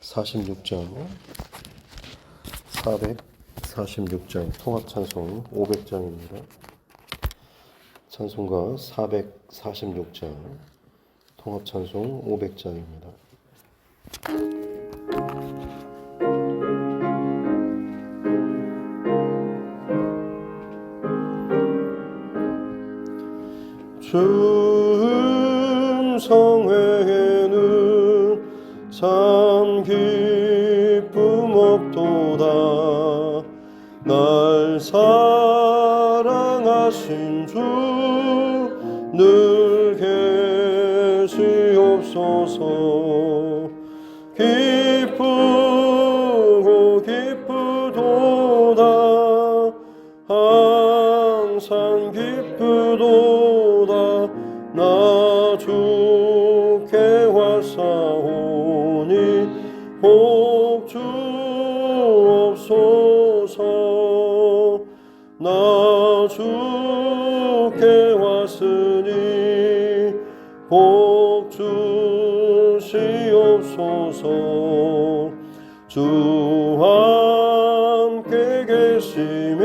46장 446장 통합찬송 500장입니다. 찬송가 446장 통합찬송 500장입니다. 주 성회에는 참 기쁨 없도다. 날 사랑하신 주 늘 계시옵소서. 기쁘고 기쁘도다. 항상 기쁘도다. 나 주께 왔사오니 복 주옵소서. 나 주께 왔으니 복 주시옵소서. 주와 함께 계시면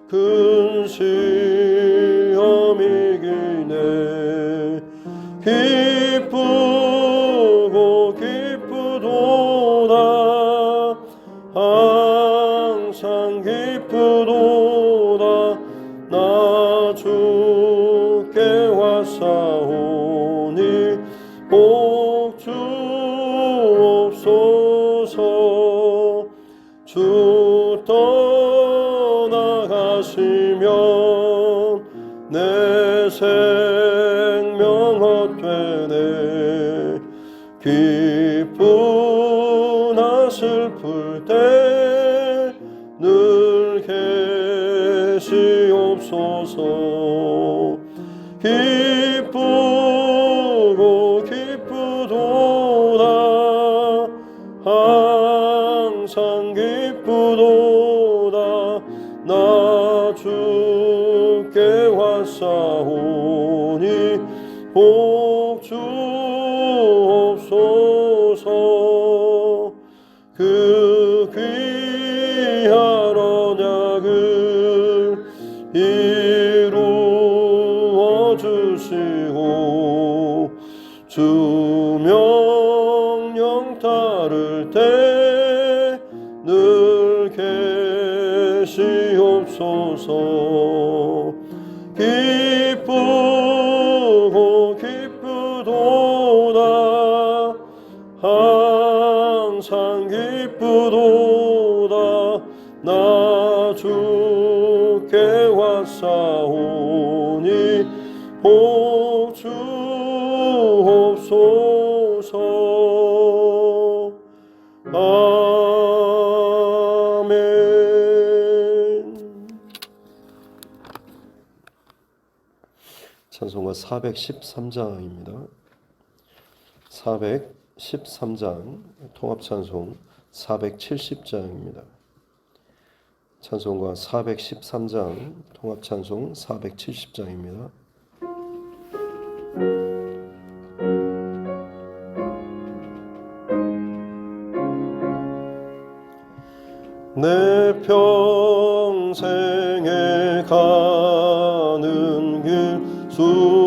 큰 시험이 이기네. 기쁘고 기쁘도다. 항상 기쁘도다. 나 주께 왔사오니 복 주옵소서. 주 떠나가시면 내 생명 헛되네. 기쁘나 슬플 때 늘 계시옵소서. 기쁘고 기쁘도다. 항상 기쁘도다. 나 주께 왔사오니 복 주옵소서. 그 귀한 언약을 이루어 주시고 주 명령 따를 때 늘 계시옵소서. 기쁘고 기쁘도다. 항상 기쁘도다. 나 주께 왔사오니 복 주옵소서. 아멘. 찬송가 413장입니다. 413장 통합찬송 470장입니다. 찬송가 413장 통합찬송 470장입니다. 내 평생에 가는 길 순탄하여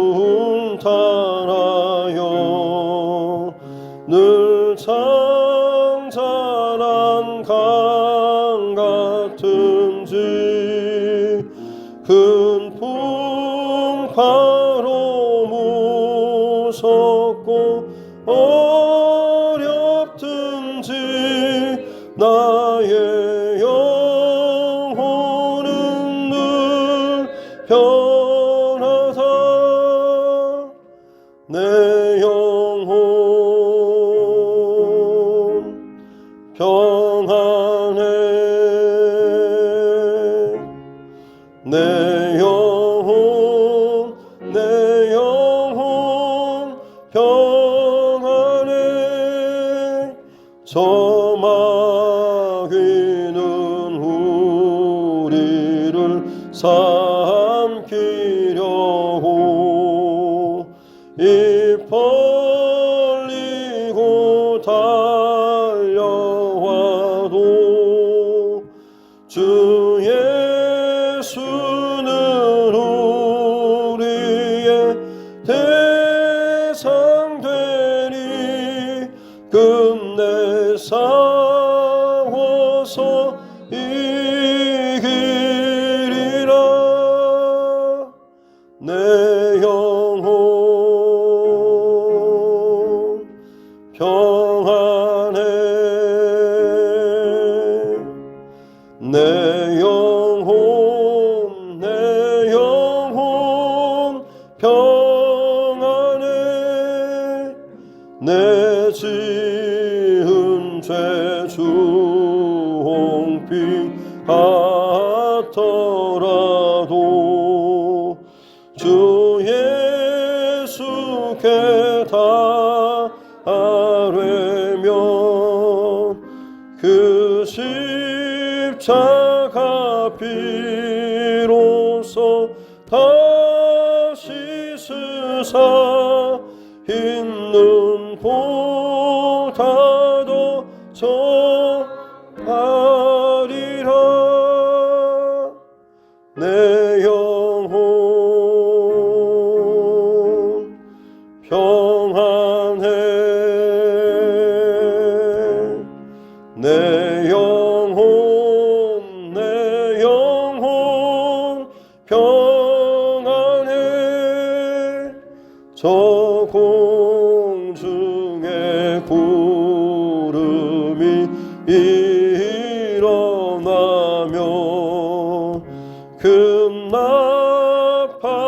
늘 잔잔한 강 같은지 큰 풍파로 무섭고 어렵든지 나의 영혼은 늘 편하다. 내 영혼 평안해. 내 영혼 평안해. 저 마귀는 우리를 삼키려고 입 벌리고 다 달려와도 주 예수는 우리의 대상 되리. 끝내 싸워서 이기리라. 내 영혼 평안해. 내 영혼 평안해. 내 지은 죄 주홍빛 같더라도 주 예수께 달래면 그 십자가 비로소 다시 쓰사 있는 보다도 정하리라. 내 영혼 평안해. 내 영혼 평안해. 저 공중에 구름이 일어나며 큰 나팔이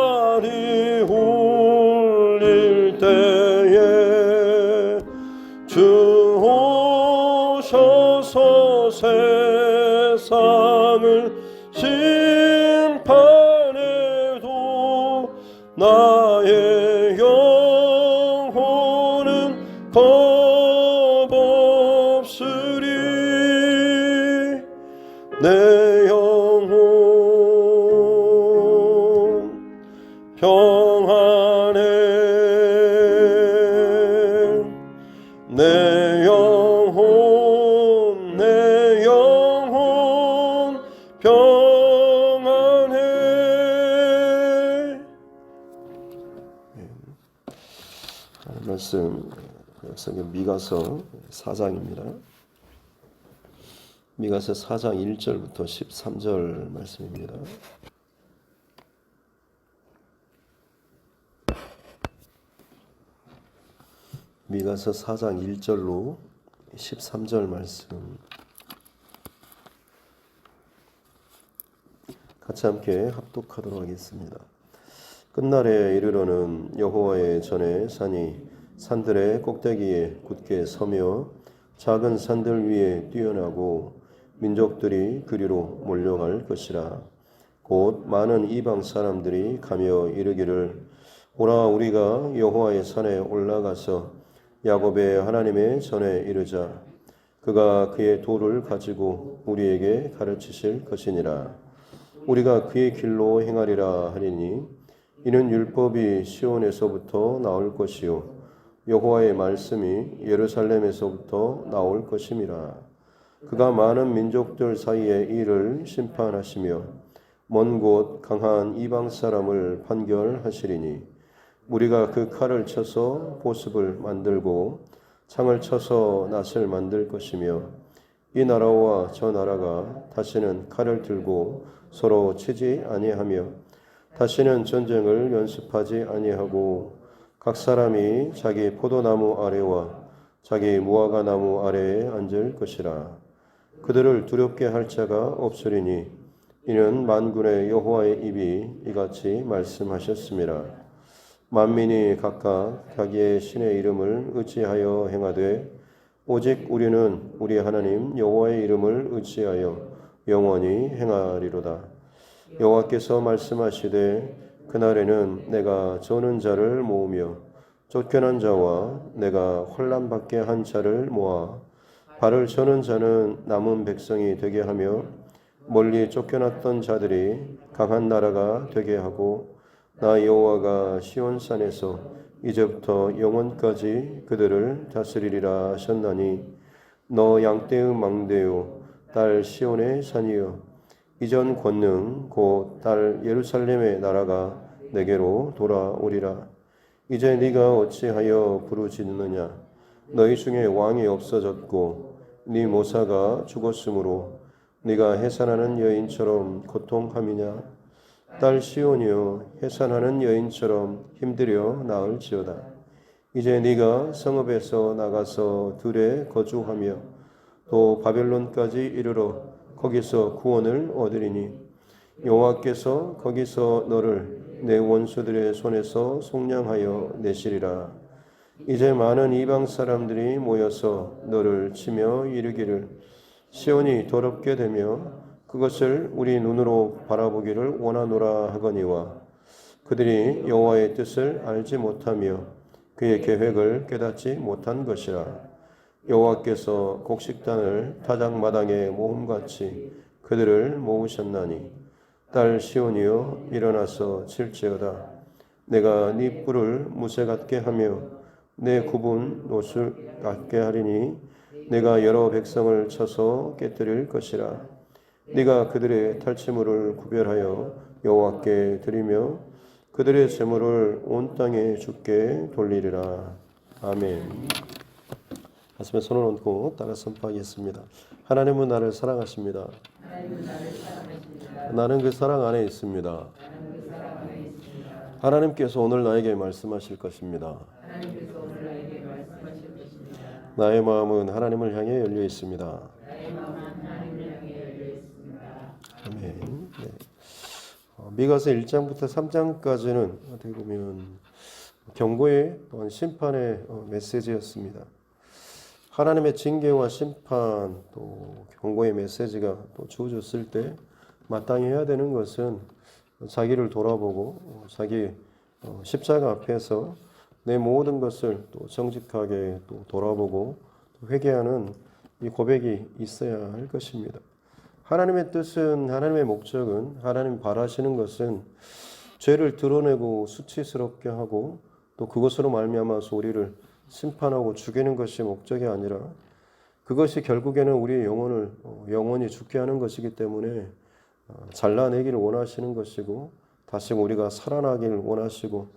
울릴 때에 주 오셔서 세상을 심판해도 나의 영혼은 겁없으리. 내 영혼 평안해. 내 영혼 평안해. 말씀 성경 미가서 4장입니다. 미가서 4장 1절부터 13절 말씀입니다. 미가서 4장 1절로 13절 말씀 같이 함께 합독하도록 하겠습니다. 끝날에 이르러는 여호와의 전에 산이 산들의 꼭대기에 굳게 서며 작은 산들 위에 뛰어나고 민족들이 그리로 몰려갈 것이라. 곧 많은 이방 사람들이 가며 이르기를 오라 우리가 여호와의 산에 올라가서 야곱의 하나님의 전에 이르자. 그가 그의 도를 가지고 우리에게 가르치실 것이니라. 우리가 그의 길로 행하리라 하리니 이는 율법이 시온에서부터 나올 것이요 여호와의 말씀이 예루살렘에서부터 나올 것임이라. 그가 많은 민족들 사이에 이를 심판하시며 먼 곳 강한 이방 사람을 판결하시리니 우리가 그 칼을 쳐서 보습을 만들고 창을 쳐서 낫을 만들 것이며 이 나라와 저 나라가 다시는 칼을 들고 서로 치지 아니하며 다시는 전쟁을 연습하지 아니하고 각 사람이 자기 포도나무 아래와 자기 무화과 나무 아래에 앉을 것이라. 그들을 두렵게 할 자가 없으리니 이는 만군의 여호와의 입이 이같이 말씀하셨습니다. 만민이 각각 자기의 신의 이름을 의지하여 행하되 오직 우리는 우리 하나님 여호와의 이름을 의지하여 영원히 행하리로다. 여호와께서 말씀하시되 그날에는 내가 저는 자를 모으며 쫓겨난 자와 내가 혼란받게 한 자를 모아 발을 저는 자는 남은 백성이 되게 하며 멀리 쫓겨났던 자들이 강한 나라가 되게 하고 나 여호와가 시온산에서 이제부터 영원까지 그들을 다스리리라 하셨나니 너 양떼의 망대요 딸 시온의 산이여 이전 권능 곧 딸 예루살렘의 나라가 내게로 돌아오리라. 이제 네가 어찌하여 부르짖느냐 너희 중에 왕이 없어졌고 네 모사가 죽었으므로 네가 해산하는 여인처럼 고통함이냐 딸 시온이여 해산하는 여인처럼 힘들여 나을지어다. 이제 네가 성읍에서 나가서 들에 거주하며 또 바벨론까지 이르러 거기서 구원을 얻으리니 여호와께서 거기서 너를 내 원수들의 손에서 속량하여 내시리라. 이제 많은 이방 사람들이 모여서 너를 치며 이르기를 시온이 더럽게 되며 그것을 우리 눈으로 바라보기를 원하노라 하거니와 그들이 여호와의 뜻을 알지 못하며 그의 계획을 깨닫지 못한 것이라. 여호와께서 곡식단을 타작마당에 모음같이 그들을 모으셨나니 딸 시온이여 일어나서 칠지어다. 내가 네 뿔을 무쇠 같게 하며 내 굽은 노술 같게 하리니 내가 여러 백성을 쳐서 깨뜨릴 것이라. 네가 그들의 탈취물을 구별하여 여호와께 드리며 그들의 재물을 온 땅에 주께 돌리리라. 아멘. 가슴에 손을 얹고 따라 선포하겠습니다. 하나님은 나를 사랑하십니다. 나는 그 사랑 안에 있습니다. 하나님께서 오늘 나에게 말씀하실 것입니다. 나의 마음은 하나님을 향해 열려 있습니다. 아멘. 네. 미가서 1장부터 3장까지는 어떻게 보면 경고의 또한 심판의 메시지였습니다. 하나님의 징계와 심판 또 경고의 메시지가 또 주어졌을 때 마땅히 해야 되는 것은 자기를 돌아보고 자기 십자가 앞에서 내 모든 것을 또 정직하게 또 돌아보고 또 회개하는 이 고백이 있어야 할 것입니다. 하나님의 뜻은 하나님의 목적은 하나님 바라시는 것은 죄를 드러내고 수치스럽게 하고 또 그것으로 말미암아서 우리를 심판하고 죽이는 것이 목적이 아니라 그것이 결국에는 우리의 영혼을 영원히 죽게 하는 것이기 때문에 잘라내기를 원하시는 것이고 다시금 우리가 살아나기를 원하시고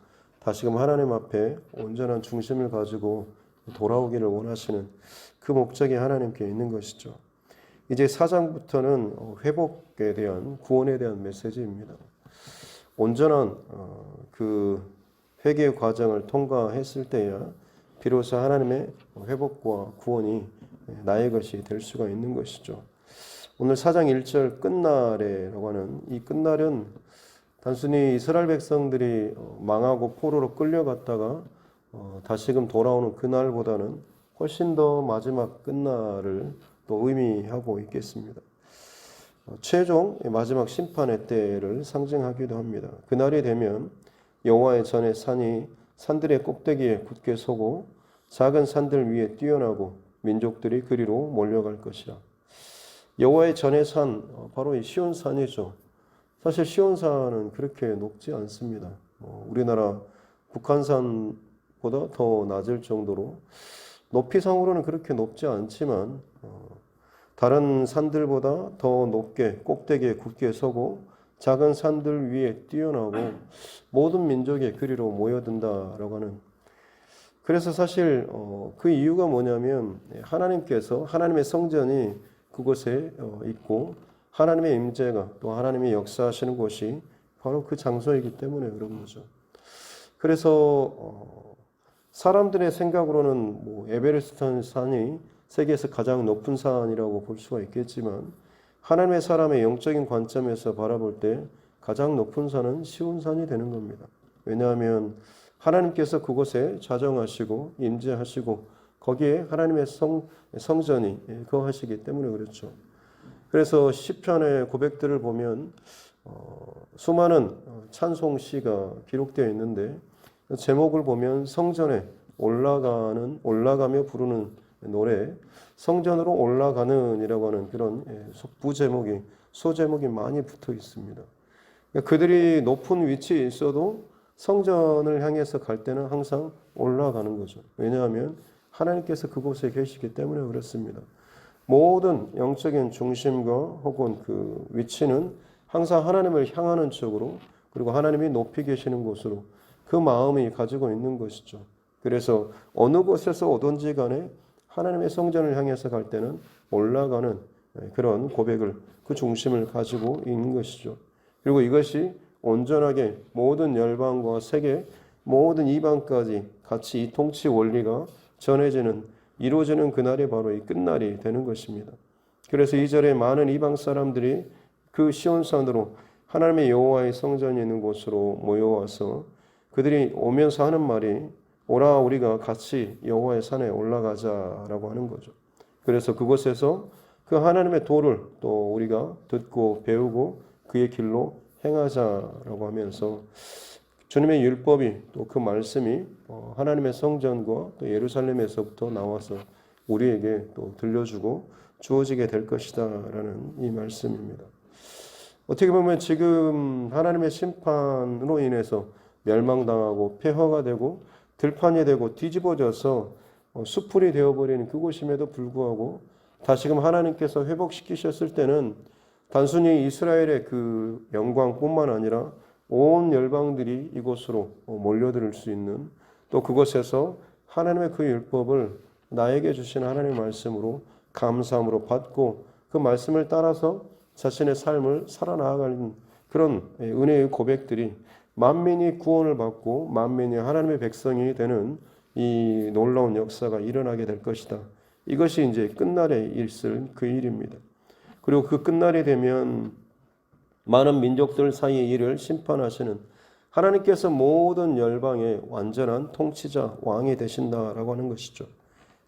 다시금 하나님 앞에 온전한 중심을 가지고 돌아오기를 원하시는 그 목적이 하나님께 있는 것이죠. 이제 4장부터는 회복에 대한 구원에 대한 메시지입니다. 온전한 그 회개의 과정을 통과했을 때야 비로소 하나님의 회복과 구원이 나의 것이 될 수가 있는 것이죠. 오늘 4장 1절 끝날에라고 하는 이 끝날은 단순히 이스라엘 백성들이 망하고 포로로 끌려갔다가 다시금 돌아오는 그날보다는 훨씬 더 마지막 끝날을 또 의미하고 있겠습니다. 최종 마지막 심판의 때를 상징하기도 합니다. 그날이 되면 여호와의 전에 산이 산들의 꼭대기에 굳게 서고 작은 산들 위에 뛰어나고 민족들이 그리로 몰려갈 것이라. 여호와의 전의 산 바로 이 시온산이죠. 사실 시온산은 그렇게 높지 않습니다. 우리나라 북한산보다 더 낮을 정도로 높이상으로는 그렇게 높지 않지만 다른 산들보다 더 높게 꼭대기에 굳게 서고 작은 산들 위에 뛰어나고 모든 민족의 그리로 모여든다라고 하는. 그래서 사실 그 이유가 뭐냐면 하나님께서 하나님의 성전이 그곳에 있고 하나님의 임재가 또 하나님의 역사하시는 곳이 바로 그 장소이기 때문에 그런 거죠. 그래서 사람들의 생각으로는 뭐 에베레스트 산이 세계에서 가장 높은 산이라고 볼 수가 있겠지만 하나님의 사람의 영적인 관점에서 바라볼 때 가장 높은 산은 시온산이 되는 겁니다. 왜냐하면 하나님께서 그곳에 자정하시고 임재하시고 거기에 하나님의 성전이 거하시기 때문에 그렇죠. 그래서 시편의 고백들을 보면 수많은 찬송시가 기록되어 있는데 제목을 보면 성전에 올라가며 부르는 노래, 성전으로 올라가는 이라고 하는 그런 소제목이 많이 붙어 있습니다. 그들이 높은 위치에 있어도 성전을 향해서 갈 때는 항상 올라가는 거죠. 왜냐하면 하나님께서 그곳에 계시기 때문에 그렇습니다. 모든 영적인 중심과 혹은 그 위치는 항상 하나님을 향하는 쪽으로, 그리고 하나님이 높이 계시는 곳으로 그 마음이 가지고 있는 것이죠. 그래서 어느 곳에서 오든지 간에 하나님의 성전을 향해서 갈 때는 올라가는 그런 고백을, 그 중심을 가지고 있는 것이죠. 그리고 이것이 온전하게 모든 열방과 세계 모든 이방까지 같이 이 통치 원리가 전해지는, 이루어지는 그날이 바로 이 끝날이 되는 것입니다. 그래서 2절에 많은 이방 사람들이 그 시온산으로 하나님의 여호와의 성전이 있는 곳으로 모여와서 그들이 오면서 하는 말이, 오라 우리가 같이 여호와의 산에 올라가자라고 하는 거죠. 그래서 그곳에서 그 하나님의 도를 또 우리가 듣고 배우고 그의 길로 행하자라고 하면서 주님의 율법이 또 그 말씀이 하나님의 성전과 또 예루살렘에서부터 나와서 우리에게 또 들려주고 주어지게 될 것이다라는 이 말씀입니다. 어떻게 보면 지금 하나님의 심판으로 인해서 멸망당하고 폐허가 되고 들판이 되고 뒤집어져서 수풀이 되어버리는 그곳임에도 불구하고 다시금 하나님께서 회복시키셨을 때는 단순히 이스라엘의 그 영광뿐만 아니라 온 열방들이 이곳으로 몰려들 수 있는, 또 그곳에서 하나님의 그 율법을 나에게 주신 하나님의 말씀으로 감사함으로 받고 그 말씀을 따라서 자신의 삶을 살아나가는 그런 은혜의 고백들이 만민이 구원을 받고 만민이 하나님의 백성이 되는 이 놀라운 역사가 일어나게 될 것이다. 이것이 이제 끝날에 있을 그 일입니다. 그리고 그 끝날이 되면 많은 민족들 사이의 일을 심판하시는 하나님께서 모든 열방의 완전한 통치자 왕이 되신다라고 하는 것이죠.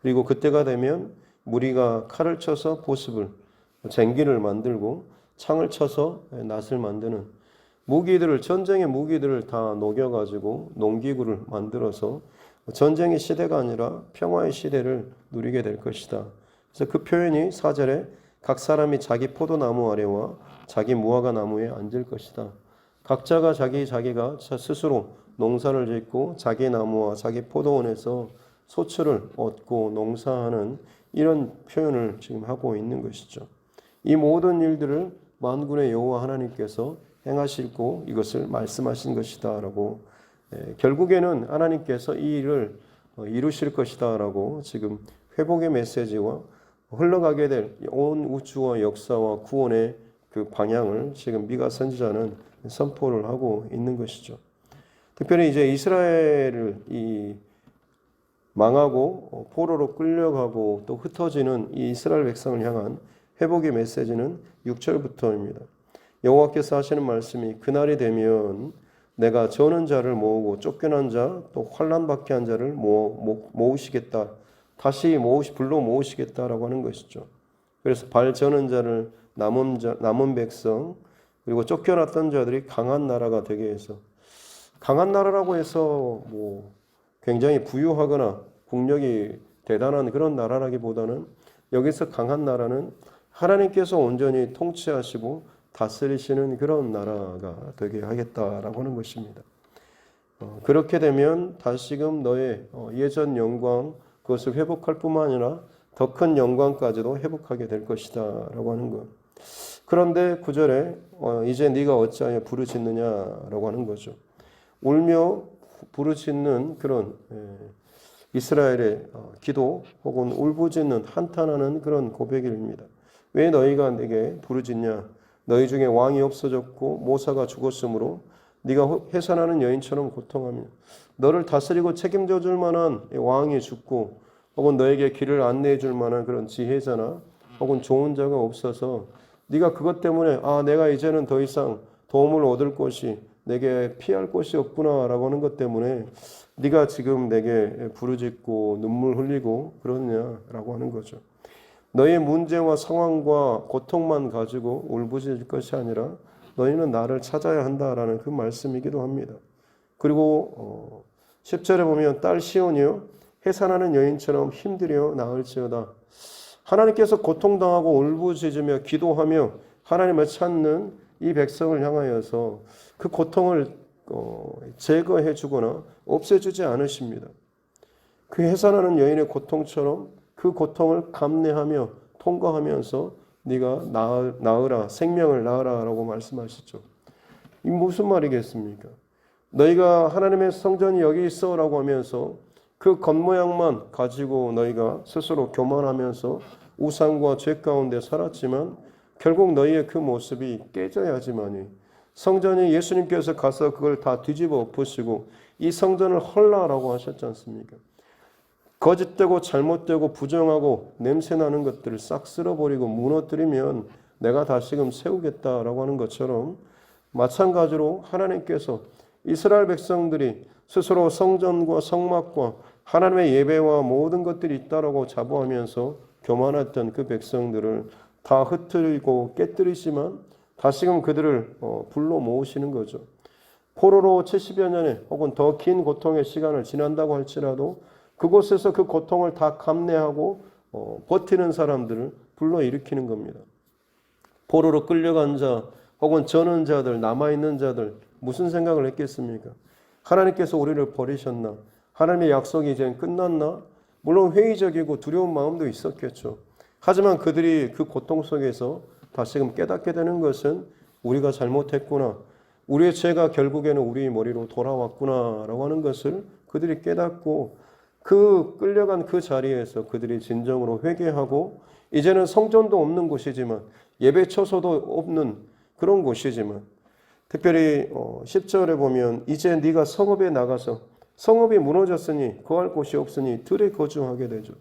그리고 그때가 되면 무리가 칼을 쳐서 보습을, 쟁기를 만들고 창을 쳐서 낫을 만드는 무기들을, 전쟁의 무기들을 다 녹여가지고 농기구를 만들어서 전쟁의 시대가 아니라 평화의 시대를 누리게 될 것이다. 그래서 그 표현이 4절에 각 사람이 자기 포도나무 아래와 자기 무화과 나무에 앉을 것이다. 각자가 자기가 스스로 농사를 짓고 자기 나무와 자기 포도원에서 소출을 얻고 농사하는 이런 표현을 지금 하고 있는 것이죠. 이 모든 일들을 만군의 여호와 하나님께서 행하시고 이것을 말씀하신 것이다라고, 결국에는 하나님께서 이 일을 이루실 것이다라고 지금 회복의 메시지와 흘러가게 될 온 우주와 역사와 구원의 그 방향을 지금 미가 선지자는 선포를 하고 있는 것이죠. 특별히 이제 이스라엘을 이 망하고 포로로 끌려가고 또 흩어지는 이 이스라엘 백성을 향한 회복의 메시지는 6절부터입니다. 여호와께서 하시는 말씀이, 그날이 되면 내가 저는 자를 모으고 쫓겨난 자 또 환난 받게 한 자를 모으시겠다. 다시 불러 모으시겠다라고 하는 것이죠. 그래서 발 저는 자를 남은 백성, 그리고 쫓겨났던 자들이 강한 나라가 되게 해서, 강한 나라라고 해서 굉장히 부유하거나 국력이 대단한 그런 나라라기보다는 여기서 강한 나라는 하나님께서 온전히 통치하시고 다스리시는 그런 나라가 되게 하겠다라고 하는 것입니다. 그렇게 되면 다시금 너의 예전 영광 그것을 회복할 뿐만 아니라 더 큰 영광까지도 회복하게 될 것이다 라고 하는 것. 그런데 9절에 이제 네가 어찌하여 부르짖느냐라고 하는 거죠. 울며 부르짖는 그런 이스라엘의 기도 혹은 울부짖는 한탄하는 그런 고백입니다. 왜 너희가 내게 부르짖냐? 너희 중에 왕이 없어졌고 모사가 죽었으므로 네가 해산하는 여인처럼 고통하며, 너를 다스리고 책임져 줄 만한 왕이 죽고 혹은 너에게 길을 안내해 줄 만한 그런 지혜자나 혹은 좋은 자가 없어서 네가 그것 때문에 내가 이제는 더 이상 도움을 얻을 곳이, 내게 피할 곳이 없구나라고 하는 것 때문에 네가 지금 내게 부르짖고 눈물 흘리고 그러느냐라고 하는 거죠. 너의 문제와 상황과 고통만 가지고 울부짖을 것이 아니라 너희는 나를 찾아야 한다라는 그 말씀이기도 합니다. 그리고 10절에 보면 딸 시온이여 해산하는 여인처럼 힘들여 나을지어다. 하나님께서 고통당하고 울부짖으며 기도하며 하나님을 찾는 이 백성을 향하여서 그 고통을 제거해 주거나 없애주지 않으십니다. 그 해산하는 여인의 고통처럼 그 고통을 감내하며 통과하면서 네가 나으라, 생명을 낳으라 라고 말씀하시죠. 이 무슨 말이겠습니까? 너희가 하나님의 성전이 여기 있어 라고 하면서 그 겉모양만 가지고 너희가 스스로 교만하면서 우상과 죄 가운데 살았지만 결국 너희의 그 모습이 깨져야지만이 성전이 예수님께서 가서 그걸 다 뒤집어 엎으시고 이 성전을 헐라라고 하셨지 않습니까? 거짓되고 잘못되고 부정하고 냄새나는 것들을 싹 쓸어버리고 무너뜨리면 내가 다시금 세우겠다라고 하는 것처럼 마찬가지로 하나님께서 이스라엘 백성들이 스스로 성전과 성막과 하나님의 예배와 모든 것들이 있다라고 자부하면서 교만했던 그 백성들을 다 흩뜨리고 깨뜨리지만 다시금 그들을 불러 모으시는 거죠. 포로로 70여 년의 혹은 더 긴 고통의 시간을 지난다고 할지라도 그곳에서 그 고통을 다 감내하고 버티는 사람들을 불러일으키는 겁니다. 포로로 끌려간 자 혹은 저는 자들, 남아있는 자들 무슨 생각을 했겠습니까? 하나님께서 우리를 버리셨나? 하나님의 약속이 이제 끝났나? 물론 회의적이고 두려운 마음도 있었겠죠. 하지만 그들이 그 고통 속에서 다시금 깨닫게 되는 것은 우리가 잘못했구나. 우리의 죄가 결국에는 우리 머리로 돌아왔구나 라고 하는 것을 그들이 깨닫고 그 끌려간 그 자리에서 그들이 진정으로 회개하고 이제는 성전도 없는 곳이지만 예배 처소도 없는 그런 곳이지만 특별히 10절에 보면 이제 네가 성읍에 나가서 성읍이 무너졌으니 거할 곳이 없으니 들에 거주하게 되죠.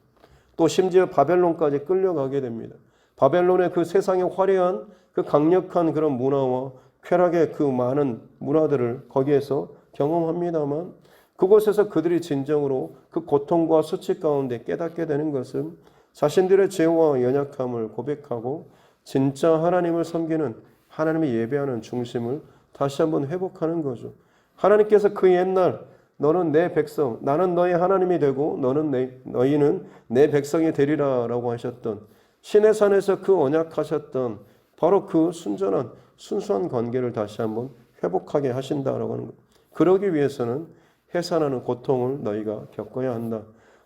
또 심지어 바벨론까지 끌려가게 됩니다. 바벨론의 그 세상의 화려한 그 강력한 그런 문화와 쾌락의 그 많은 문화들을 거기에서 경험합니다만 그곳에서 그들이 진정으로 그 고통과 수치 가운데 깨닫게 되는 것은 자신들의 죄와 연약함을 고백하고 진짜 하나님을 섬기는 하나님의 예배하는 중심을 다시 한번 회복하는 거죠. 하나님께서 그 옛날 너는 내 백성, 나는 너의 하나님이 되고 너희는 내 백성이 되리라 라고 하셨던 신의 산에서 그 언약하셨던 바로 그 순수한 관계를 다시 한번 회복하게 하신다라고 하는 것. 그러기 위해서는 해산하는 고통을 너희가 겪어야 한다.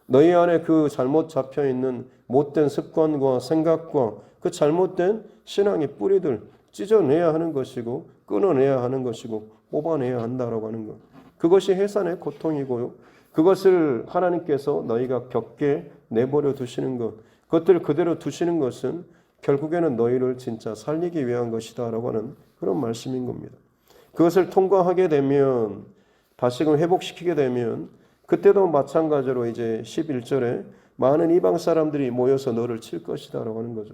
너희 안에 그 잘못 잡혀있는 못된 습관과 생각과 그 잘못된 신앙의 뿌리들 찢어내야 하는 것이고 끊어내야 하는 것이고 뽑아내야 한다라고 하는 것. 그것이 해산의 고통이고요. 그것을 하나님께서 너희가 겪게 내버려 두시는 것. 그것들을 그대로 두시는 것은 결국에는 너희를 진짜 살리기 위한 것이다라고 하는 그런 말씀인 겁니다. 그것을 통과하게 되면 다시금 회복시키게 되면 그때도 마찬가지로 이제 11절에 많은 이방 사람들이 모여서 너를 칠 것이다라고 하는 거죠.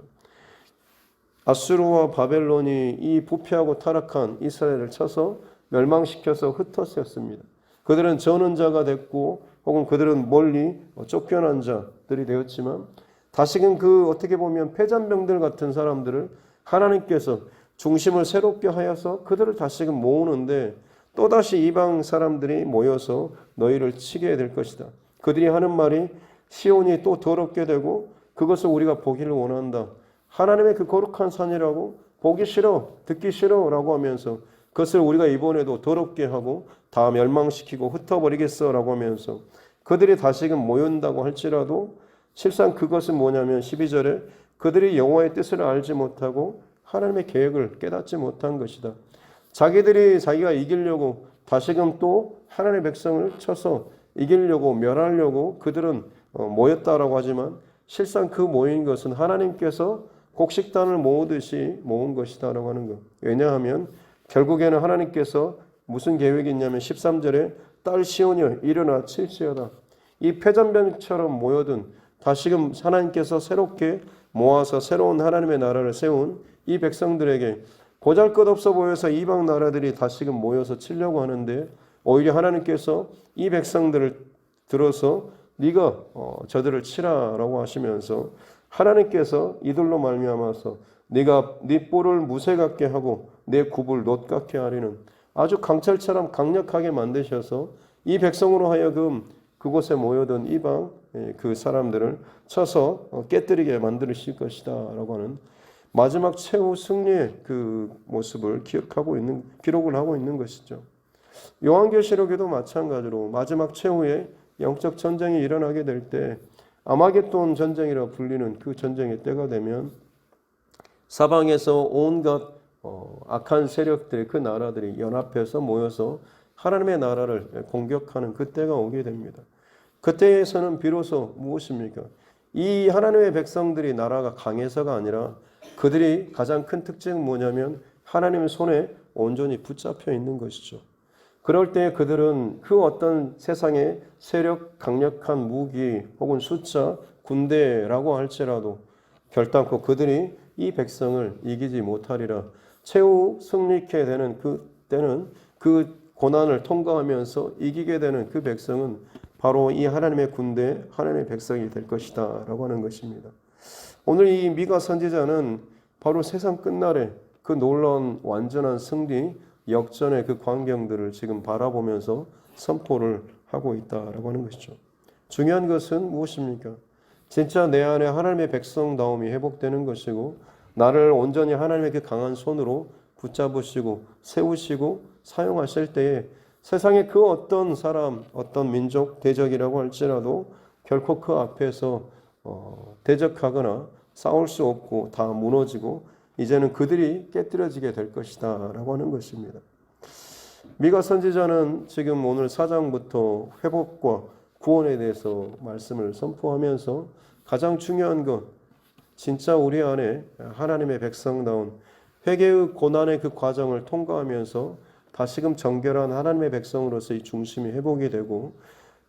아수르와 바벨론이 이 부패하고 타락한 이스라엘을 쳐서 멸망시켜서 흩어졌습니다. 그들은 저는 자가 됐고 혹은 그들은 멀리 쫓겨난 자들이 되었지만 다시금 그 어떻게 보면 패잔병들 같은 사람들을 하나님께서 중심을 새롭게 하여서 그들을 다시금 모으는데 또다시 이방 사람들이 모여서 너희를 치게 될 것이다. 그들이 하는 말이 시온이 또 더럽게 되고 그것을 우리가 보기를 원한다. 하나님의 그 거룩한 산이라고 보기 싫어, 듣기 싫어 라고 하면서 그것을 우리가 이번에도 더럽게 하고 다 멸망시키고 흩어버리겠어 라고 하면서 그들이 다시금 모인다고 할지라도 실상 그것은 뭐냐면 12절에 그들이 여호와의 뜻을 알지 못하고 하나님의 계획을 깨닫지 못한 것이다. 자기가 이기려고 다시금 또 하나님의 백성을 쳐서 이기려고 멸하려고 그들은 모였다라고 하지만 실상 그 모인 것은 하나님께서 곡식단을 모으듯이 모은 것이다라고 하는 것. 왜냐하면 결국에는 하나님께서 무슨 계획이 있냐면 13절에 딸 시온이여 일어나 칠지어다. 이 패잔병처럼 모여든 다시금 하나님께서 새롭게 모아서 새로운 하나님의 나라를 세운 이 백성들에게 보잘것없어 보여서 이방 나라들이 다시금 모여서 치려고 하는데 오히려 하나님께서 이 백성들을 들어서 네가 저들을 치라라고 하시면서 하나님께서 이들로 말미암아서 네가 네 뿔을 무쇠 같게 하고 내 굽을 놋 같게 하리는 아주 강철처럼 강력하게 만드셔서 이 백성으로 하여금 그곳에 모여든 이방 그 사람들을 쳐서 깨뜨리게 만드실 것이다 라고 하는 마지막 최후 승리의 그 모습을 기록을 하고 있는 것이죠. 요한계시록에도 마찬가지로 마지막 최후의 영적 전쟁이 일어나게 될 때 아마겟돈 전쟁이라 불리는 그 전쟁의 때가 되면 사방에서 온갖 악한 세력들의 그 나라들이 연합해서 모여서 하나님의 나라를 공격하는 그 때가 오게 됩니다. 그때에서는 비로소 무엇입니까? 이 하나님의 백성들이 나라가 강해서가 아니라 그들이 가장 큰 특징은 뭐냐면 하나님의 손에 온전히 붙잡혀 있는 것이죠. 그럴 때 그들은 그 어떤 세상의 세력, 강력한 무기 혹은 숫자, 군대라고 할지라도 결단코 그들이 이 백성을 이기지 못하리라. 최후 승리케 되는 그 때는 그 고난을 통과하면서 이기게 되는 그 백성은 바로 이 하나님의 군대, 하나님의 백성이 될 것이다 라고 하는 것입니다. 오늘 이 미가 선지자는 바로 세상 끝날에 그 놀라운 완전한 승리, 역전의 그 광경들을 지금 바라보면서 선포를 하고 있다라고 하는 것이죠. 중요한 것은 무엇입니까? 진짜 내 안에 하나님의 백성다움이 회복되는 것이고 나를 온전히 하나님의 그 강한 손으로 붙잡으시고 세우시고 사용하실 때에 세상의 그 어떤 사람, 어떤 민족, 대적이라고 할지라도 결코 그 앞에서 대적하거나 싸울 수 없고 다 무너지고 이제는 그들이 깨뜨려지게 될 것이다 라고 하는 것입니다. 미가 선지자는 지금 오늘 4장부터 회복과 구원에 대해서 말씀을 선포하면서 가장 중요한 것, 진짜 우리 안에 하나님의 백성다운 회개의 고난의 그 과정을 통과하면서 다시금 정결한 하나님의 백성으로서의 중심이 회복이 되고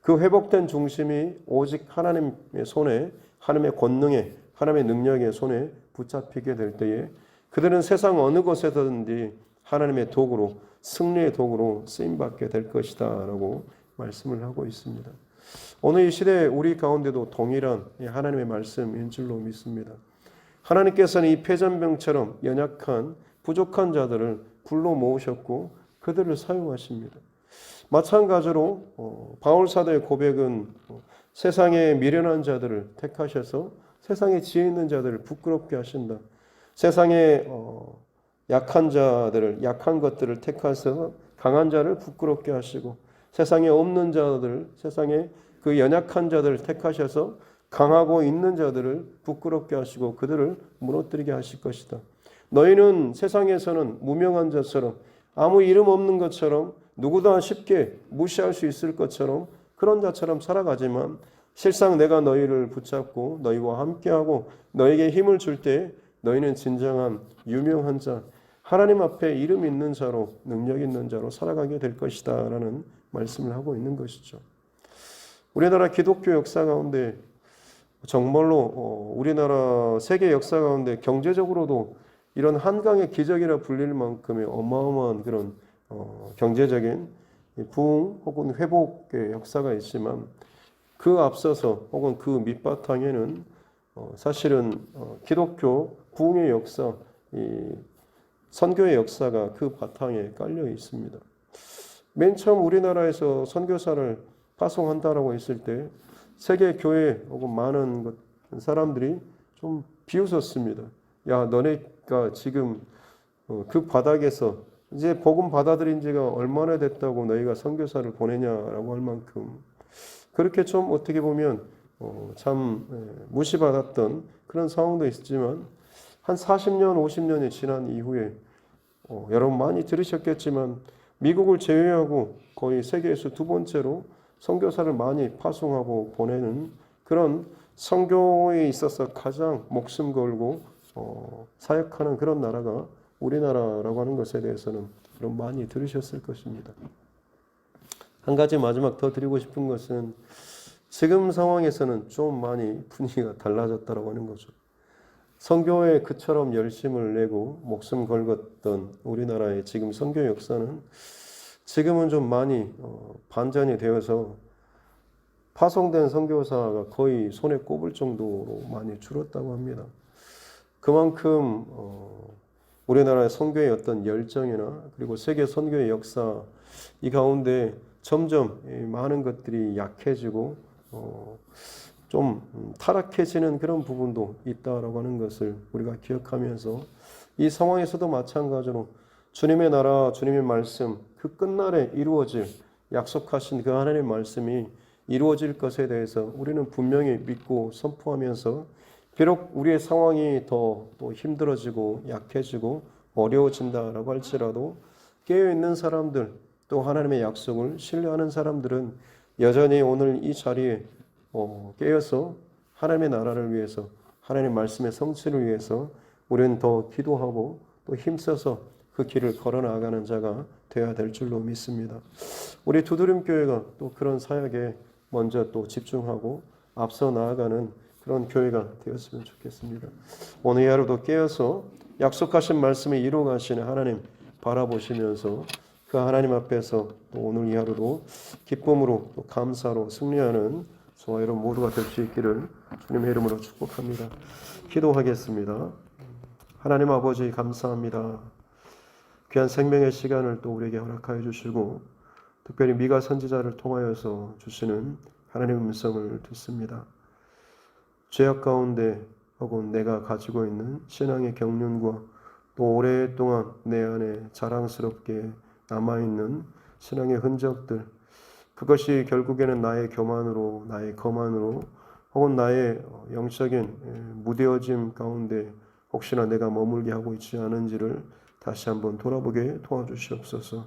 그 회복된 중심이 오직 하나님의 손에, 하나님의 권능에, 하나님의 능력의 손에 붙잡히게 될 때에 그들은 세상 어느 곳에든지 하나님의 도구로, 승리의 도구로 쓰임받게 될 것이다 라고 말씀을 하고 있습니다. 오늘 이 시대에 우리 가운데도 동일한 하나님의 말씀인 줄로 믿습니다. 하나님께서는 이 패전병처럼 연약한 부족한 자들을 불러 모으셨고 그들을 사용하십니다. 마찬가지로 바울 사도의 고백은 세상에 미련한 자들을 택하셔서 세상에 지혜 있는 자들을 부끄럽게 하신다. 세상에 약한 자들을, 약한 것들을 택하셔서 강한 자를 부끄럽게 하시고 세상에 없는 자들, 세상에 그 연약한 자들을 택하셔서 강하고 있는 자들을 부끄럽게 하시고 그들을 무너뜨리게 하실 것이다. 너희는 세상에서는 무명한 자처럼 아무 이름 없는 것처럼 누구나 쉽게 무시할 수 있을 것처럼 그런 자처럼 살아가지만 실상 내가 너희를 붙잡고 너희와 함께하고 너에게 힘을 줄 때 너희는 진정한 유명한 자, 하나님 앞에 이름 있는 자로 능력 있는 자로 살아가게 될 것이다 라는 말씀을 하고 있는 것이죠. 우리나라 기독교 역사 가운데 정말로 우리나라 세계 역사 가운데 경제적으로도 이런 한강의 기적이라 불릴 만큼의 어마어마한 그런 경제적인 부흥 혹은 회복의 역사가 있지만 그 앞서서 혹은 그 밑바탕에는 사실은 기독교 부흥의 역사, 이 선교의 역사가 그 바탕에 깔려 있습니다. 맨 처음 우리나라에서 선교사를 파송한다라고 했을 때 세계 교회 혹은 많은 사람들이 좀 비웃었습니다. 야, 너네가 지금 그 바닥에서 이제 복음 받아들인 지가 얼마나 됐다고 너희가 선교사를 보내냐라고 할 만큼 그렇게 좀 어떻게 보면 참 무시받았던 그런 상황도 있었지만 한 40년, 50년이 지난 이후에 여러분 많이 들으셨겠지만 미국을 제외하고 거의 세계에서 두 번째로 선교사를 많이 파송하고 보내는 그런 선교에 있어서 가장 목숨 걸고 사역하는 그런 나라가 우리나라라고 하는 것에 대해서는 여러분 많이 들으셨을 것입니다. 한 가지 마지막 더 드리고 싶은 것은 지금 상황에서는 좀 많이 분위기가 달라졌다라고 하는 거죠. 선교에 그처럼 열심을 내고 목숨 걸었던 우리나라의 지금 선교 역사는 지금은 좀 많이 반전이 되어서 파송된 선교사가 거의 손에 꼽을 정도로 많이 줄었다고 합니다. 그만큼 우리나라의 선교의 어떤 열정이나 그리고 세계 선교의 역사 이 가운데 점점 많은 것들이 약해지고 좀 타락해지는 그런 부분도 있다라고 하는 것을 우리가 기억하면서 이 상황에서도 마찬가지로 주님의 나라, 주님의 말씀 그 끝날에 이루어질 약속하신 그 하나님의 말씀이 이루어질 것에 대해서 우리는 분명히 믿고 선포하면서 비록 우리의 상황이 더 또 힘들어지고 약해지고 어려워진다라고 할지라도 깨어있는 사람들, 또 하나님의 약속을 신뢰하는 사람들은 여전히 오늘 이 자리에 깨어서 하나님의 나라를 위해서, 하나님의 말씀의 성취를 위해서 우리는 더 기도하고 또 힘써서 그 길을 걸어 나가는 자가 되어야 될 줄로 믿습니다. 우리 두드림교회가 또 그런 사역에 먼저 또 집중하고 앞서 나아가는 그런 교회가 되었으면 좋겠습니다. 오늘 하루도 깨어서 약속하신 말씀을 이루어 가시는 하나님 바라보시면서 그 하나님 앞에서 또 오늘 이 하루도 기쁨으로 또 감사로 승리하는 저와 여러분 모두가 될 수 있기를 주님의 이름으로 축복합니다. 기도하겠습니다. 하나님 아버지 감사합니다. 귀한 생명의 시간을 또 우리에게 허락하여 주시고 특별히 미가 선지자를 통하여서 주시는 하나님의 음성을 듣습니다. 죄악 가운데 혹은 내가 가지고 있는 신앙의 경륜과 또 오랫동안 내 안에 자랑스럽게 남아있는 신앙의 흔적들, 그것이 결국에는 나의 교만으로, 나의 거만으로 혹은 나의 영적인 무뎌짐 가운데 혹시나 내가 머물게 하고 있지 않은지를 다시 한번 돌아보게 도와주시옵소서.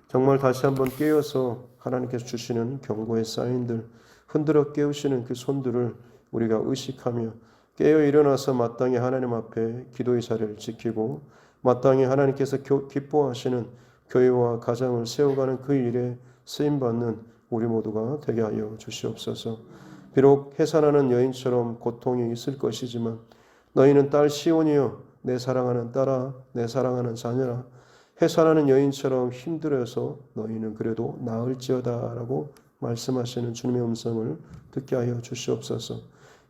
정말 다시 한번 깨어서 하나님께서 주시는 경고의 사인들, 흔들어 깨우시는 그 손들을 우리가 의식하며 깨어 일어나서 마땅히 하나님 앞에 기도의 자리를 지키고 마땅히 하나님께서 기뻐하시는 교회와 가정을 세워가는 그 일에 쓰임받는 우리 모두가 되게 하여 주시옵소서. 비록 해산하는 여인처럼 고통이 있을 것이지만 너희는 딸 시온이여 내 사랑하는 딸아 내 사랑하는 자녀라 해산하는 여인처럼 힘들어서 너희는 그래도 나을지어다 라고 말씀하시는 주님의 음성을 듣게 하여 주시옵소서.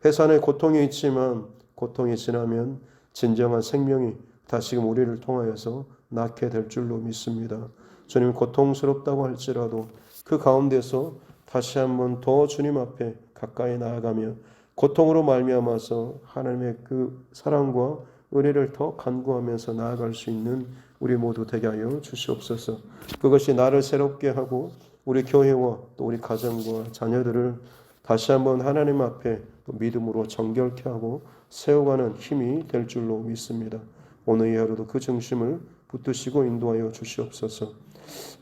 해산의 고통이 있지만 고통이 지나면 진정한 생명이 다시금 우리를 통하여서 낳게 될 줄로 믿습니다. 주님 고통스럽다고 할지라도 그 가운데서 다시 한번 더 주님 앞에 가까이 나아가며 고통으로 말미암아서 하나님의 그 사랑과 은혜를 더 간구하면서 나아갈 수 있는 우리 모두 되게 하여 주시옵소서. 그것이 나를 새롭게 하고 우리 교회와 또 우리 가정과 자녀들을 다시 한번 하나님 앞에 또 믿음으로 정결케 하고 세워가는 힘이 될 줄로 믿습니다. 오늘 이 하루도 그 중심을 붙드시고 인도하여 주시옵소서.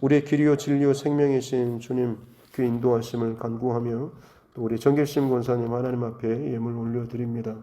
우리의 길이요 진리요 생명이신 주님 그 인도하심을 간구하며 또 우리 정길심 권사님 하나님 앞에 예물 올려드립니다.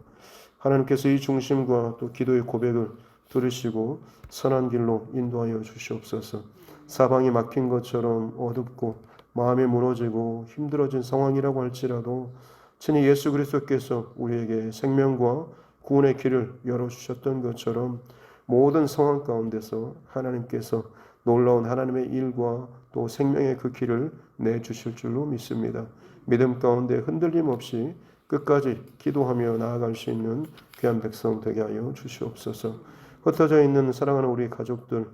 하나님께서 이 중심과 또 기도의 고백을 들으시고 선한 길로 인도하여 주시옵소서. 사방이 막힌 것처럼 어둡고 마음이 무너지고 힘들어진 상황이라고 할지라도 친히 예수 그리스도께서 우리에게 생명과 구원의 길을 열어주셨던 것처럼 모든 상황 가운데서 하나님께서 놀라운 하나님의 일과 또 생명의 그 길을 내주실 줄로 믿습니다. 믿음 가운데 흔들림 없이 끝까지 기도하며 나아갈 수 있는 귀한 백성 되게 하여 주시옵소서. 흩어져 있는 사랑하는 우리 가족들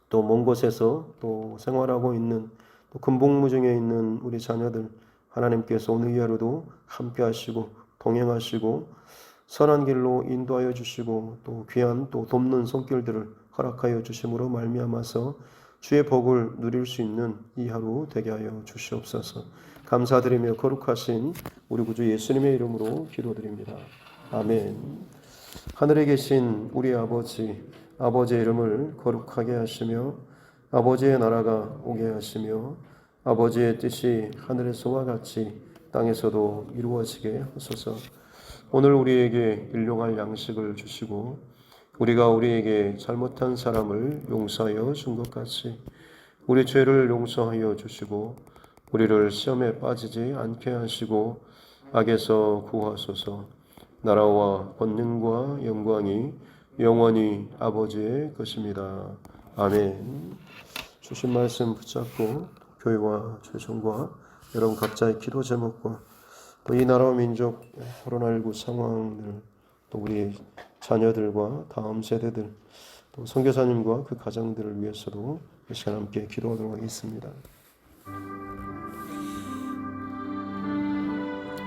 또 먼 곳에서 또 생활하고 있는 또 금복무중에 있는 우리 자녀들 하나님께서 오늘 이 하루도 함께 하시고 동행하시고 선한 길로 인도하여 주시고 또 귀한 또 돕는 손길들을 허락하여 주심으로 말미암아서 주의 복을 누릴 수 있는 이 하루 되게 하여 주시옵소서. 감사드리며 거룩하신 우리 구주 예수님의 이름으로 기도드립니다. 아멘. 하늘에 계신 우리 아버지, 아버지의 이름을 거룩하게 하시며 아버지의 나라가 오게 하시며 아버지의 뜻이 하늘에서와 같이 땅에서도 이루어지게 하소서. 오늘 우리에게 일용할 양식을 주시고 우리가 우리에게 잘못한 사람을 용서하여 준 것 같이 우리 죄를 용서하여 주시고 우리를 시험에 빠지지 않게 하시고 악에서 구하소서. 나라와 권능과 영광이 영원히 아버지의 것입니다. 아멘. 주신 말씀 붙잡고 교회와 최종과 여러분 각자의 기도 제목과 또 이 나라와 민족 코로나19 상황을 또 우리 자녀들과 다음 세대들 또 선교사님과 그 가정들을 위해서도 이 시간 함께 기도하도록 하겠습니다.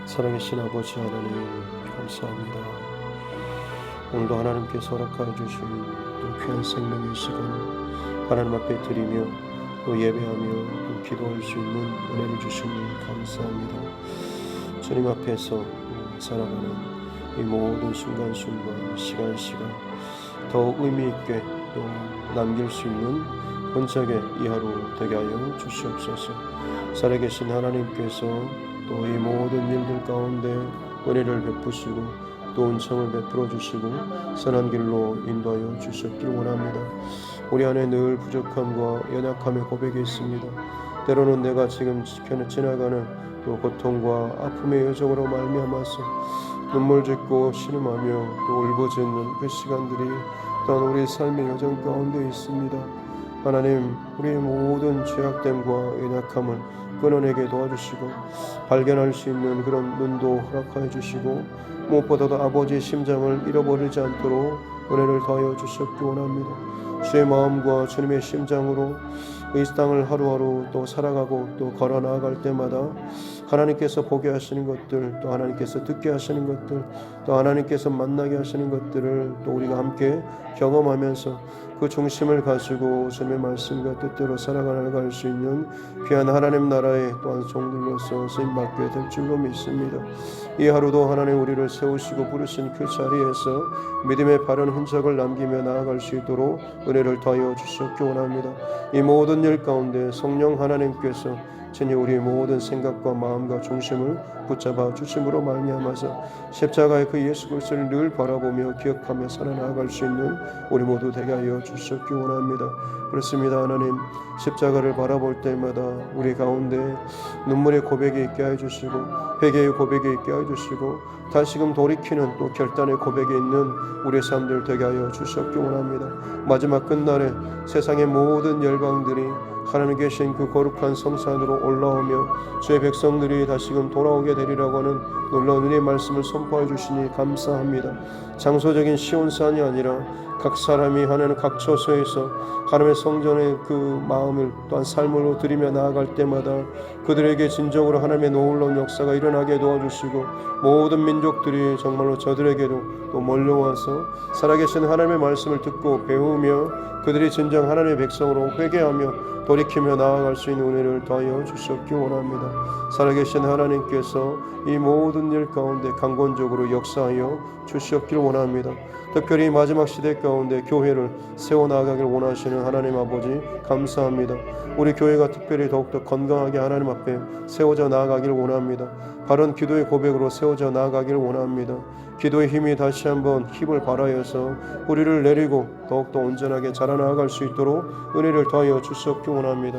사랑하신 아버지 하나님 감사합니다. 오늘도 하나님께서 허락하여 주신 또 귀한 생명의 시간 하나님 앞에 드리며 또 예배하며 또 기도할 수 있는 은혜를 주시니 감사합니다. 주님 앞에서 살아가는 이 모든 순간순간 시간 더욱 의미 있게 또 남길 수 있는 본짝의 이 하루 되게 하여 주시옵소서. 살아계신 하나님께서 또 이 모든 일들 가운데 은혜를 베푸시고 또 은총을 베풀어 주시고 선한 길로 인도하여 주셨길 원합니다. 우리 안에 늘 부족함과 연약함의 고백이 있습니다. 때로는 내가 지금 지나가는 또 고통과 아픔의 여정으로 말미암아서 눈물 짓고 신음하며 또 울부짖는 그 시간들이 또한 우리 삶의 여정 가운데 있습니다. 하나님, 우리의 모든 죄악됨과 연약함을 끊어내게 도와주시고 발견할 수 있는 그런 눈도 허락하여 주시고 무엇보다도 아버지의 심장을 잃어버리지 않도록 은혜를 더하여 주셨기 원합니다. 주의 마음과 주님의 심장으로 이 땅을 하루하루 또 살아가고 또 걸어 나아갈 때마다 하나님께서 보게 하시는 것들, 또 하나님께서 듣게 하시는 것들, 또 하나님께서 만나게 하시는 것들을 또 우리가 함께 경험하면서 그 중심을 가지고 주님의 말씀과 뜻대로 살아갈 수 있는 귀한 하나님 나라의 또한 종들로서 쓰임받게 될 줄로 믿습니다. 이 하루도 하나님 우리를 세우시고 부르신 그 자리에서 믿음의 바른 흔적을 남기며 나아갈 수 있도록 은혜를 더하여 주셨기 원합니다. 이 모든 일 가운데 성령 하나님께서 친히 우리의 모든 생각과 마음과 중심을 붙잡아 주심으로 말미암아서 십자가의 그 예수 그리스도를 늘 바라보며 기억하며 살아나갈 수 있는 우리 모두 되게 하여 주셨기 원합니다. 그렇습니다. 하나님, 십자가를 바라볼 때마다 우리 가운데 눈물의 고백이 있게 해 주시고 회개의 고백이 있게 해 주시고 다시금 돌이키는 또 결단의 고백이 있는 우리의 삶들 되게 하여 주셨기 원합니다. 마지막 끝날에 세상의 모든 열방들이 하나님 계신 그 거룩한 성산으로 올라오며 주의 백성들이 다시금 돌아오게 되리라고 하는 놀라운 은혜의 말씀을 선포해 주시니 감사합니다. 장소적인 시온산이 아니라 각 사람이 하나님 각 처소에서 하나님의 성전의 그 마음을 또한 삶으로 드리며 나아갈 때마다 그들에게 진정으로 하나님의 놀라운 역사가 일어나게 도와주시고 모든 민족들이 정말로 저들에게도 또 몰려와서 살아계신 하나님의 말씀을 듣고 배우며 그들이 진정 하나님의 백성으로 회개하며 돌이키며 나아갈 수 있는 은혜를 더하여 주셨기 원합니다. 살아계신 하나님께서 이 모든 일 가운데 강권적으로 역사하여 주셨길 원합니다. 특별히 마지막 시대 가운데 교회를 세워나가길 원하시는 하나님 아버지 감사합니다. 우리 교회가 특별히 더욱더 건강하게 하나님 앞에 세워져 나아가길 원합니다. 바른 기도의 고백으로 세워져 나아가길 원합니다. 기도의 힘이 다시 한번 힘을 발하여서 우리를 내리고 더욱더 온전하게 자라나갈 수 있도록 은혜를 더하여 주셨기 원합니다.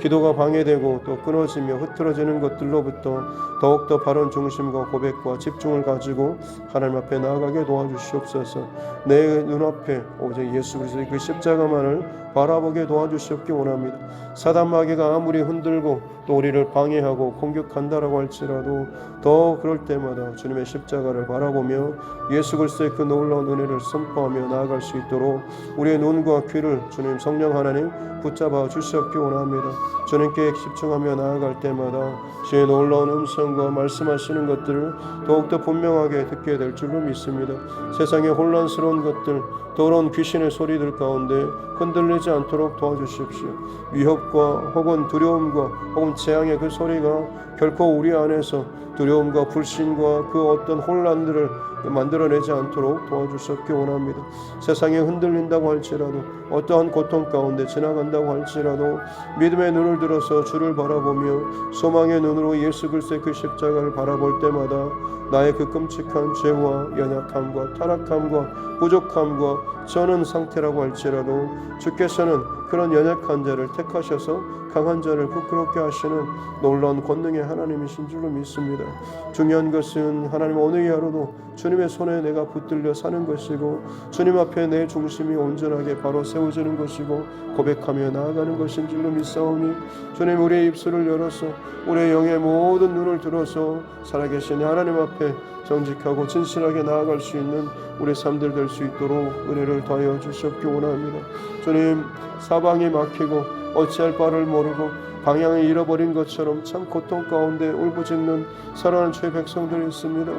기도가 방해되고 또 끊어지며 흐트러지는 것들로부터 더욱더 바른 중심과 고백과 집중을 가지고 하나님 앞에 나아가게 도와주시옵소서. 내 눈앞에 오직 예수 그리스도의 그 십자가만을 바라보게 도와주시옵기 원합니다. 사단 마귀가 아무리 흔들고 또 우리를 방해하고 공격한다라고 할지라도 더 그럴 때마다 주님의 십자가를 바라보며 예수 그리스도의 그 놀라운 은혜를 선포하며 나아갈 수 있도록 우리의 눈과 귀를 주님 성령 하나님 붙잡아 주시옵기 원합니다. 주님께 집중하며 나아갈 때마다 주의 놀라운 음성과 말씀하시는 것들을 더욱더 분명하게 듣게 될 줄로 믿습니다. 세상의 혼란스러운 것들, 더러운 귀신의 소리들 가운데 흔들리지 않도록 도와주십시오. 위협과 혹은 두려움과 혹은 재앙의 그 소리가 결코 우리 안에서 두려움과 불신과 그 어떤 혼란들을 만들어내지 않도록 도와주셨기 원합니다. 세상에 흔들린다고 할지라도 어떠한 고통 가운데 지나간다고 할지라도 믿음의 눈을 들어서 주를 바라보며 소망의 눈으로 예수 그리스도의 그 십자가를 바라볼 때마다 나의 그 끔찍한 죄와 연약함과 타락함과 부족함과 저는 상태라고 할지라도 주께서는 그런 연약한 자를 택하셔서 강한 자를 부끄럽게 하시는 놀라운 권능의 하나님이신 줄로 믿습니다. 중요한 것은 하나님 오늘 이 하루도 주님의 손에 내가 붙들려 사는 것이고 주님 앞에 내 중심이 온전하게 바로 세워지는 것이고 고백하며 나아가는 것인 줄로 믿사오니 주님 우리의 입술을 열어서 우리의 영의 모든 눈을 들어서 살아계신 하나님 앞에 정직하고 진실하게 나아갈 수 있는 우리 삶들 될 수 있도록 은혜를 더하여 주시옵기 원합니다. 주님, 사방이 막히고 어찌할 바를 모르고 방향을 잃어버린 것처럼 참 고통 가운데 울부짖는 사랑하는 주의 백성들이 있습니다.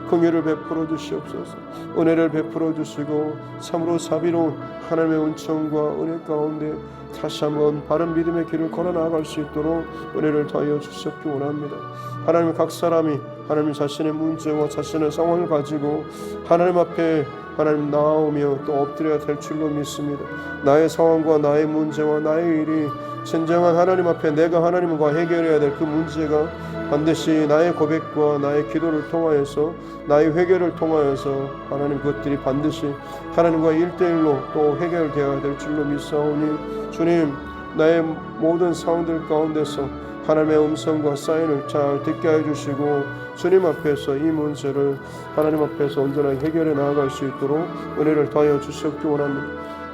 긍휼을 베풀어 주시옵소서. 은혜를 베풀어 주시고 참으로 자비로운 하나님의 은총과 은혜 가운데 다시 한번 바른 믿음의 길을 걸어 나아갈 수 있도록 은혜를 더하여 주시옵기 원합니다. 하나님, 각 사람이 하나님 자신의 문제와 자신의 상황을 가지고 하나님 앞에 하나님 나오며 또 엎드려야 될 줄로 믿습니다. 나의 상황과 나의 문제와 나의 일이 진정한 하나님 앞에 내가 하나님과 해결해야 될 그 문제가 반드시 나의 고백과 나의 기도를 통하여서 나의 회개를 통하여서 하나님 그것들이 반드시 하나님과 1대1로 또 해결되어야 될 줄로 믿사오니 주님, 나의 모든 상황들 가운데서 하나님의 음성과 사인을 잘 듣게 해주시고 주님 앞에서 이 문제를 하나님 앞에서 온전하게 해결해 나아갈 수 있도록 은혜를 더하여 주시옵기 원합니다.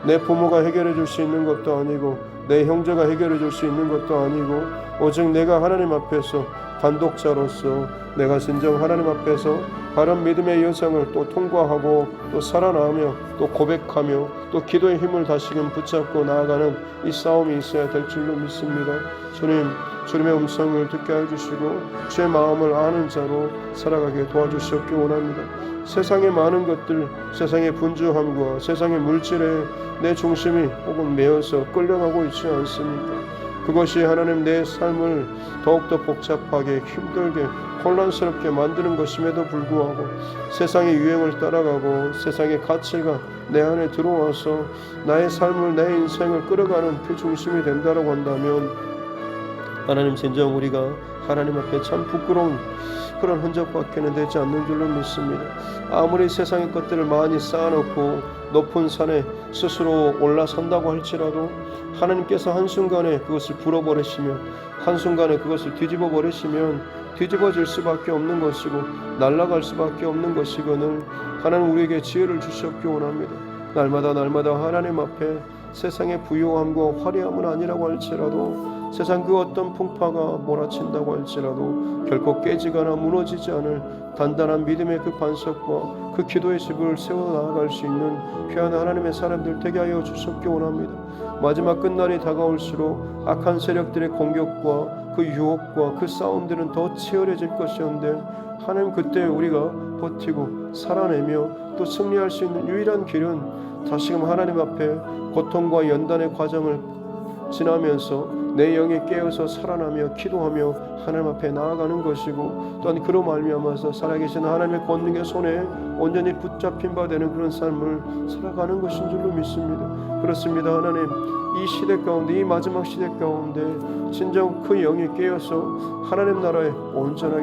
내 부모가 해결해 줄 수 있는 것도 아니고 내 형제가 해결해 줄 수 있는 것도 아니고 오직 내가 하나님 앞에서 단독자로서 내가 진정 하나님 앞에서 바른 믿음의 여정을 또 통과하고 또 살아나며 또 고백하며 또 기도의 힘을 다시금 붙잡고 나아가는 이 싸움이 있어야 될 줄로 믿습니다. 주님, 주님의 음성을 듣게 해주시고 주의 마음을 아는 자로 살아가게 도와주시옵기 원합니다. 세상의 많은 것들, 세상의 분주함과 세상의 물질에 내 중심이 혹은 매여서 끌려가고 있지 않습니까? 그것이 하나님 내 삶을 더욱더 복잡하게 힘들게 혼란스럽게 만드는 것임에도 불구하고 세상의 유행을 따라가고 세상의 가치가 내 안에 들어와서 나의 삶을 내 인생을 끌어가는 그 중심이 된다고 한다면 하나님, 진정 우리가 하나님 앞에 참 부끄러운 그런 흔적밖에는 되지 않는 줄로 믿습니다. 아무리 세상의 것들을 많이 쌓아놓고 높은 산에 스스로 올라선다고 할지라도 하나님께서 한순간에 그것을 불어버리시면 한순간에 그것을 뒤집어 버리시면 뒤집어질 수밖에 없는 것이고 날아갈 수밖에 없는 것이거늘 하나님 우리에게 지혜를 주시옵기 원합니다. 날마다 하나님 앞에 세상의 부요함과 화려함은 아니라고 할지라도 세상 그 어떤 풍파가 몰아친다고 할지라도 결코 깨지거나 무너지지 않을 단단한 믿음의 그 반석과 그 기도의 집을 세워 나아갈 수 있는 귀한 하나님의 사람들 되게 하여 주시옵기 원합니다. 마지막 끝날이 다가올수록 악한 세력들의 공격과 그 유혹과 그 싸움들은 더 치열해질 것이었는데 하나님, 그때 우리가 버티고 살아내며 또 승리할 수 있는 유일한 길은 다시금 하나님 앞에 고통과 연단의 과정을 지나면서 내 영이 깨어서 살아나며 기도하며 하나님 앞에 나아가는 것이고 또한 그로 말미암아서 살아계신 하나님의 권능의 손에 온전히 붙잡힌 바 되는 그런 삶을 살아가는 것인 줄로 믿습니다. 그렇습니다. 하나님, 이 시대 가운데, 이 마지막 시대 가운데 진정 그 영이 깨어서 하나님 나라에 온전하게